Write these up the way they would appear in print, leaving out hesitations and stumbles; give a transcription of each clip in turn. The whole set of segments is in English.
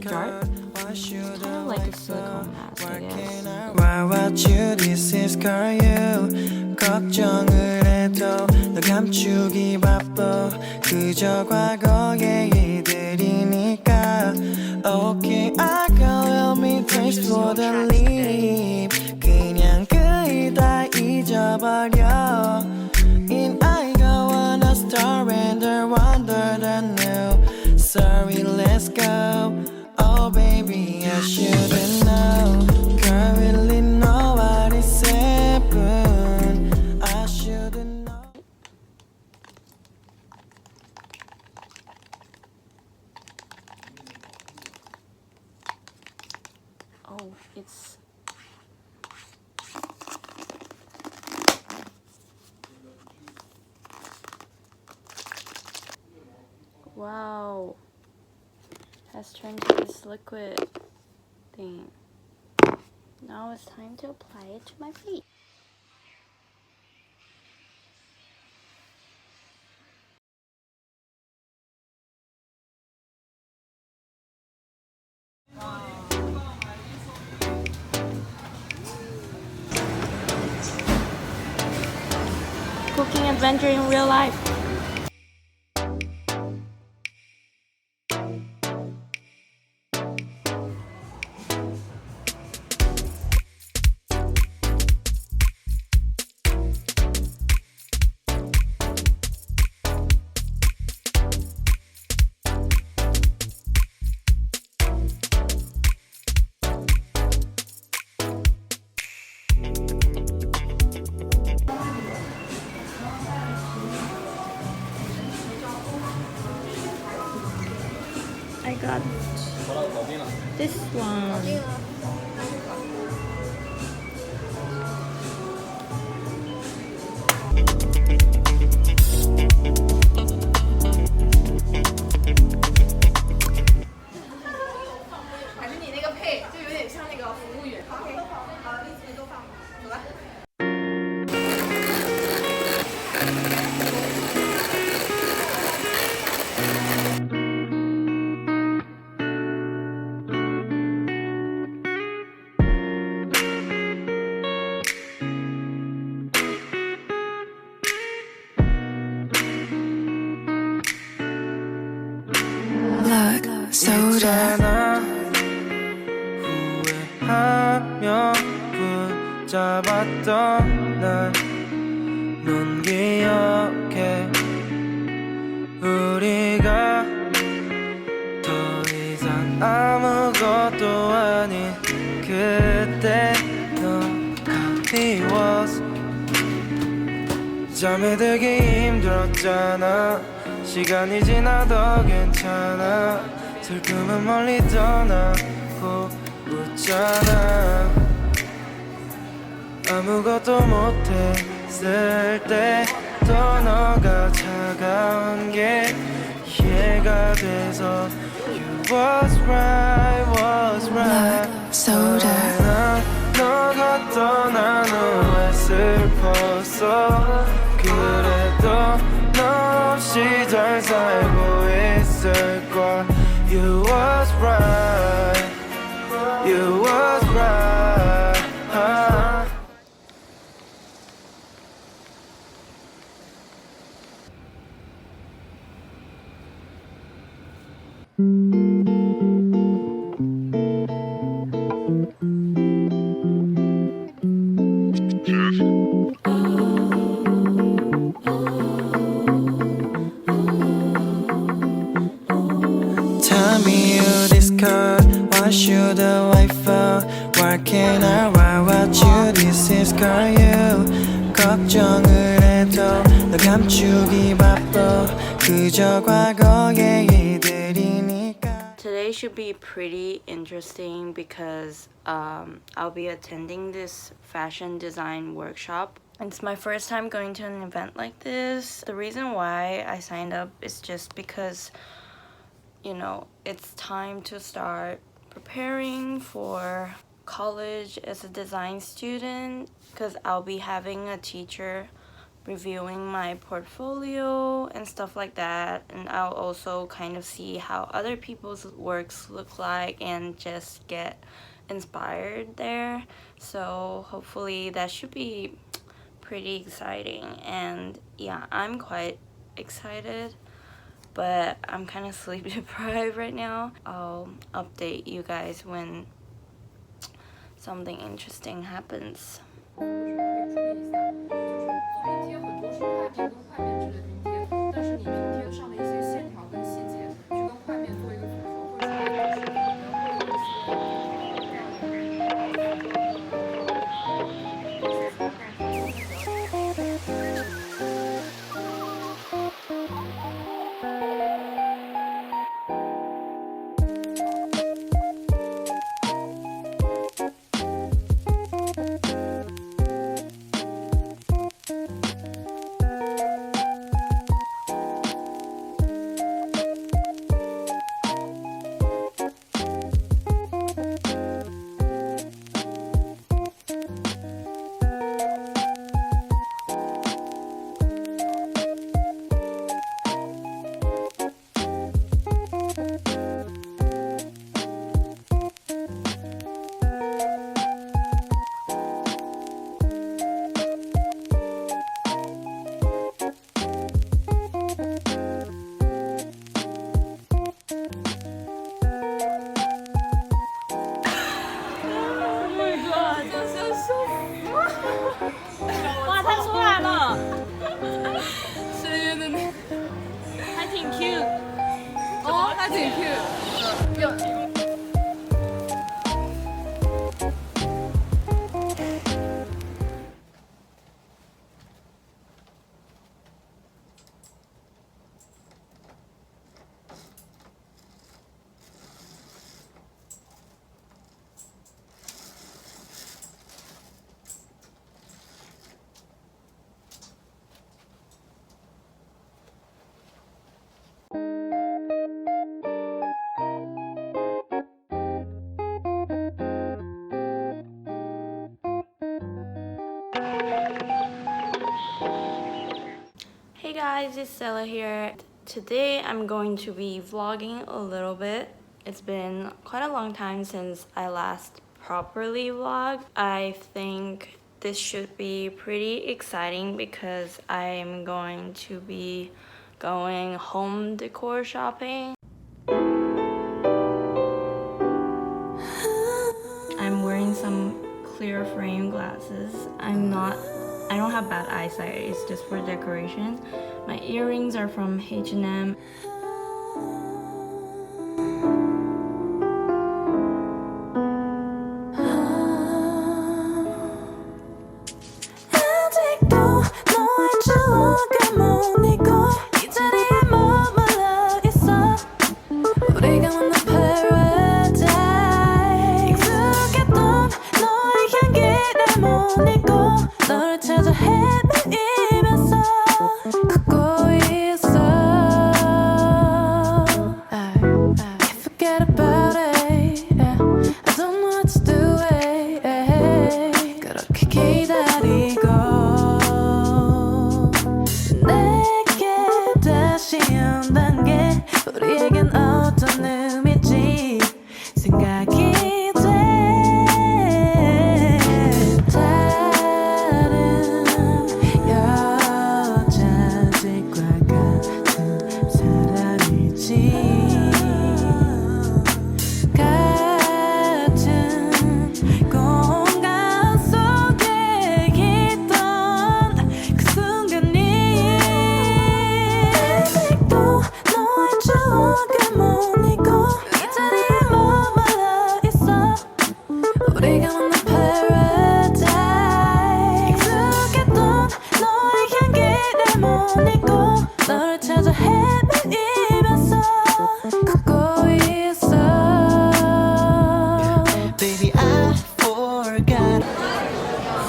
jar. Kind of like a silicone mask, I guess. Why watch you? This is call you. 걱정을 해도 너 감추기 바빠. 그저 과거의 일들이니까. Okay, I can help me taste for the leap. 그냥 그이 다 잊어버려. In I go on a star and I wonder the new. Sorry, let's go. Oh baby, I shouldn't know. Girl, really know what is happened. I shouldn't know. Oh, it's... Wow. Has turned to this liquid thing. Now it's time to apply it to my face. Cooking adventure in real life. I got this one. Lug Soda. 후회하며 붙잡았던 날 넌 기억해. 우리가 더 이상 아무것도 아닌 그때 너가 미웠어. 잠에 들기 힘들었잖아. 시간이 지나도 괜찮아. 슬픔은 멀리 떠나고 웃잖아. 아무것도 못했을 때도 너가 차가운 게 이해가 돼서 You was right Soda. 너가 떠난 후에 슬펐어. 그래도 너 없이 잘 살고 있을 거야. You was right. You was right. Tell me you discard. Why should I fall? Why can't I watch you? This is call you. 걱정을 해도 너 감추기 바빠. 그저 과거의 일들이니까. Today should be pretty interesting because I'll be attending this fashion design workshop. It's my first time going to an event like this. The reason why I signed up is just because, you know, it's time to start preparing for college as a design student, because I'll be having a teacher reviewing my portfolio and stuff like that, and I'll also kind of see how other people's works look like and just get inspired there. So hopefully that should be pretty exciting, and yeah, I'm quite excited, but I'm kind of sleep deprived right now. I'll update you guys when something interesting happens. Hey guys, it's Stella here. Today I'm going to be vlogging a little bit. It's been quite a long time since I last properly vlogged. I think this should be pretty exciting because I'm going to be going home decor shopping. I'm wearing some clear frame glasses. I don't have bad eyesight, it's just for decoration. My earrings are from H&M.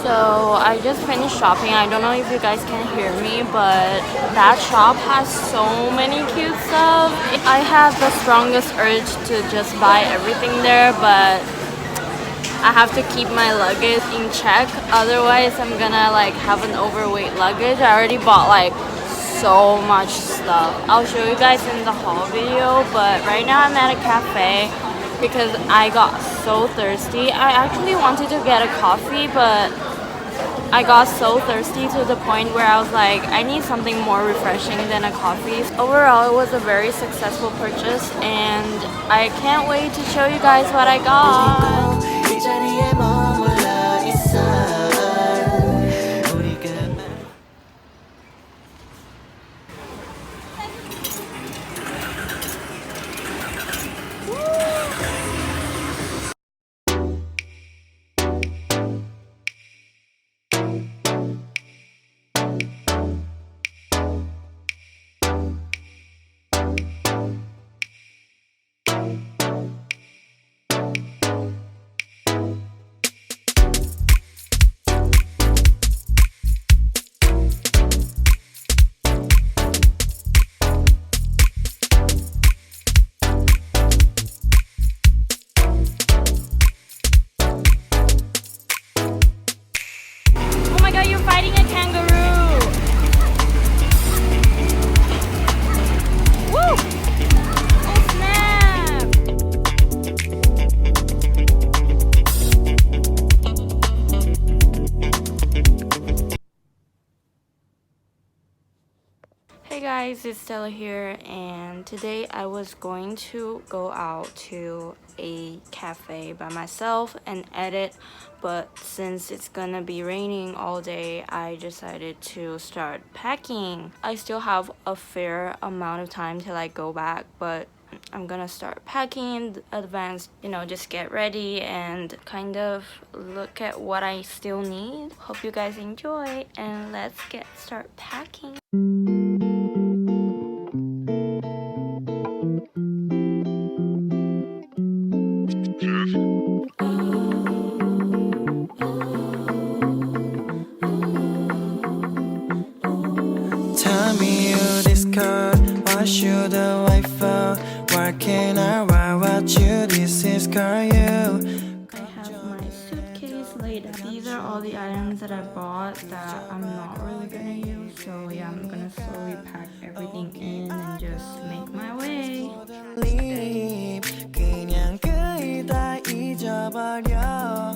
So I just finished shopping. I don't know if you guys can hear me, but that shop has so many cute stuff. I have the strongest urge to just buy everything there, but I have to keep my luggage in check, otherwise I'm gonna like have an overweight luggage. I already bought like so much stuff. I'll show you guys in the haul video, but right now I'm at a cafe because I got so thirsty. I actually wanted to get a coffee, but I got so thirsty to the point where I was like, I need something more refreshing than a coffee. Overall, it was a very successful purchase, and I can't wait to show you guys what I got. You're fighting a kangaroo! Woo! Oh snap! Hey guys, it's Stella here, and today I was going to go out to a cafe by myself and edit, but since it's gonna be raining all day, I decided to start packing. I still have a fair amount of time till I go back, but I'm gonna start packing in advance, you know, just get ready and kind of look at what I still need. Hope you guys enjoy, and let's start packing. Tell me you discord, what should the wife for? What can I write what you, this is call you. I have my suitcase laid out. These are all the items that I bought that I'm not really gonna use, so yeah, I'm gonna slowly pack everything in and just make my way. 그냥 그이 다 잊어버려.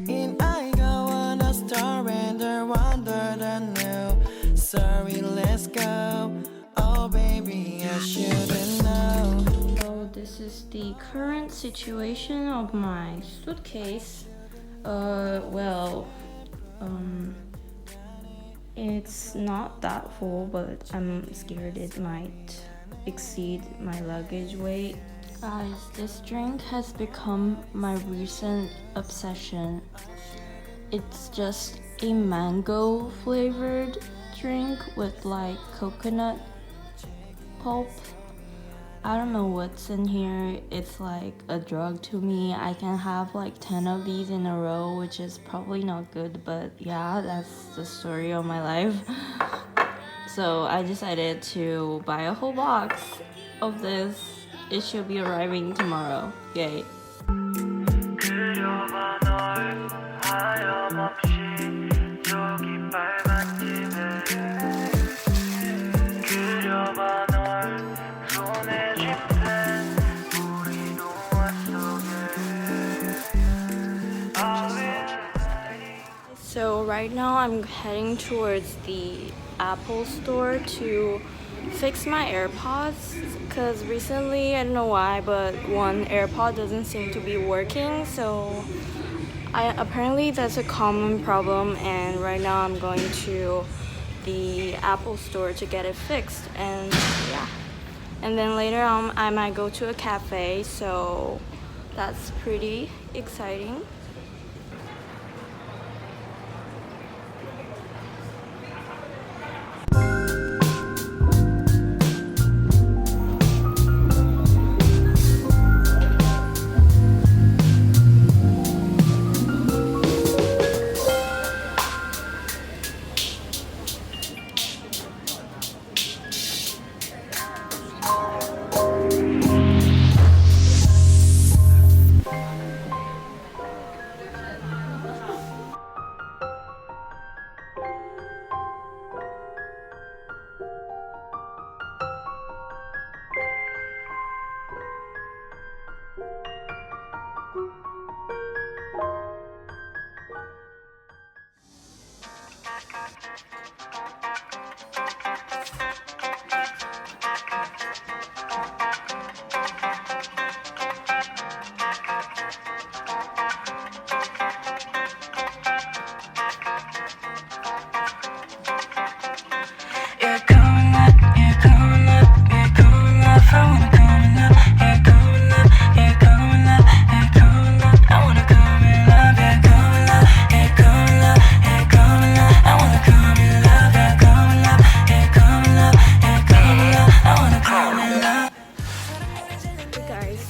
In I go on a star and I wonder the new. Sorry, let's go. Oh baby, I shouldn't know. So this is the current situation of my suitcase. It's not that full, but I'm scared it might exceed my luggage weight. Guys, this drink has become my recent obsession. It's just a mango flavored drink with like coconut pulp. I don't know what's in here. It's like a drug to me. I can have like 10 of these in a row, which is probably not good, but yeah, that's the story of my life. So I decided to buy a whole box of this. It should be arriving tomorrow. Yay. So right now I'm heading towards the Apple store to fix my AirPods, because recently, I don't know why, but one AirPod doesn't seem to be working, so apparently that's a common problem, and right now I'm going to the Apple store to get it fixed. And yeah, and then later on I might go to a cafe, so that's pretty exciting.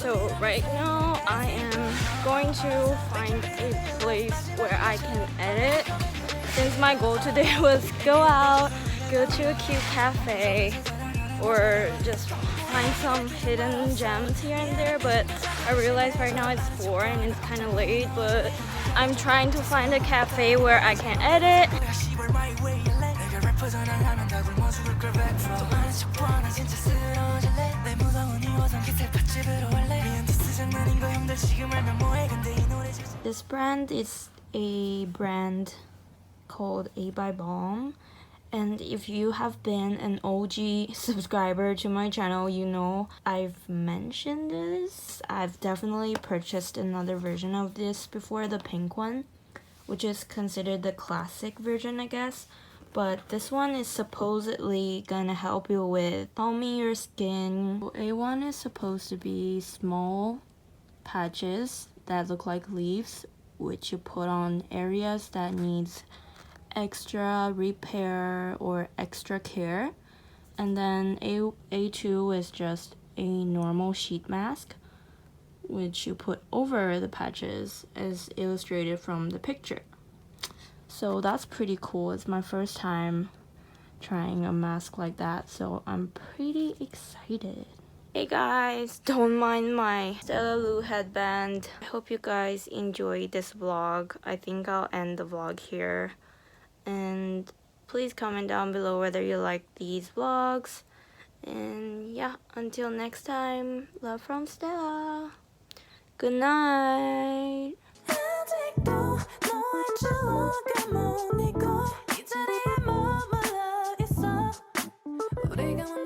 So right now I am going to find a place where I can edit, since my goal today was go out, go to a cute cafe, or just find some hidden gems here and there. But I realize right now it's 4 and it's kind of late, but I'm trying to find a cafe where I can edit. This brand is a brand called A by Balm, and if you have been an OG subscriber to my channel, you know I've mentioned this. I've definitely purchased another version of this before, the pink one, which is considered the classic version, I guess. But this one is supposedly gonna help you with calming your skin. A1 is supposed to be small patches that look like leaves, which you put on areas that needs extra repair or extra care. And then A2 is just a normal sheet mask, which you put over the patches as illustrated from the picture. So that's pretty cool. It's my first time trying a mask like that, so I'm pretty excited. Hey guys, don't mind my Stella Lu headband. I hope you guys enjoyed this vlog. I think I'll end the vlog here. And please comment down below whether you like these vlogs. And yeah, until next time, love from Stella. Good night. 우리가